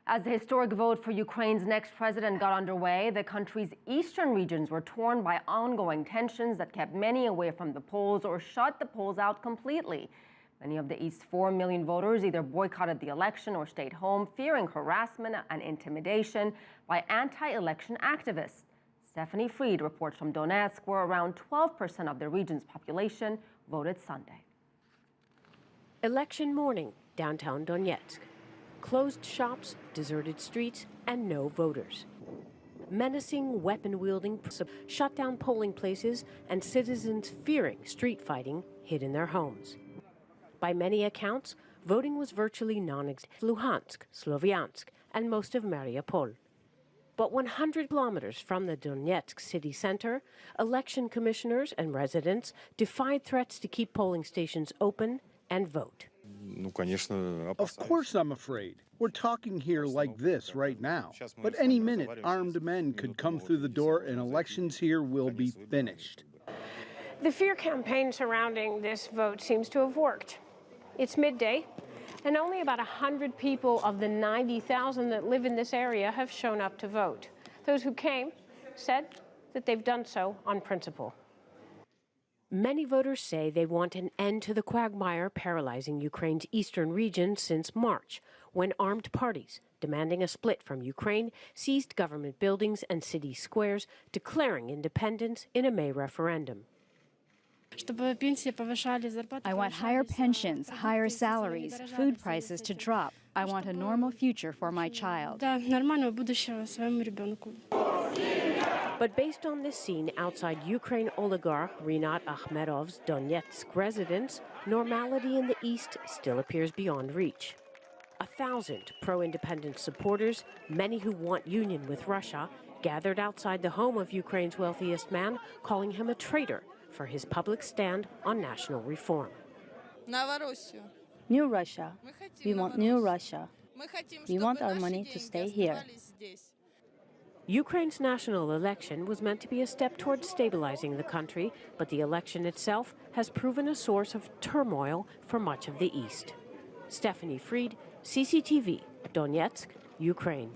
As the historic vote for Ukraine's next president got underway, the country's eastern regions were torn by ongoing tensions that kept many away from the polls or shut the polls out completely. Many of the East's 4 million voters either boycotted the election or stayed home, fearing harassment and intimidation by anti-election activists. Stephanie Freid reports from Donetsk, where around 12% of the region's population voted Sunday. Election morning, downtown Donetsk. Closed shops, deserted streets, and no voters. Menacing, weapon-wielding shut down polling places, and citizens fearing street fighting hid in their homes. By many accounts, voting was virtually non-existent. Luhansk, Sloviansk, and most of Mariupol. But 100 kilometers from the Donetsk city center, election commissioners and residents defied threats to keep polling stations open and vote. Of course I'm afraid. We're talking here like this right now. But any minute, armed men could come through the door and elections here will be finished. The fear campaign surrounding this vote seems to have worked. It's midday, and only about 100 people of the 90,000 that live in this area have shown up to vote. Those who came said that they've done so on principle. Many voters say they want an end to the quagmire paralyzing Ukraine's eastern region since March, when armed parties demanding a split from Ukraine seized government buildings and city squares, declaring independence in a May referendum. I want higher pensions, higher salaries, food prices to drop. I want a normal future for my child. But based on this scene outside Ukraine oligarch Rinat Akhmedov's Donetsk residence, normality in the east still appears beyond reach. 1,000 pro-independence supporters, many who want union with Russia, gathered outside the home of Ukraine's wealthiest man, calling him a traitor for his public stand on national reform. New Russia. We want new Russia. We want our money to stay here. Ukraine's national election was meant to be a step towards stabilizing the country, but the election itself has proven a source of turmoil for much of the East. Stephanie Freid, CCTV, Donetsk, Ukraine.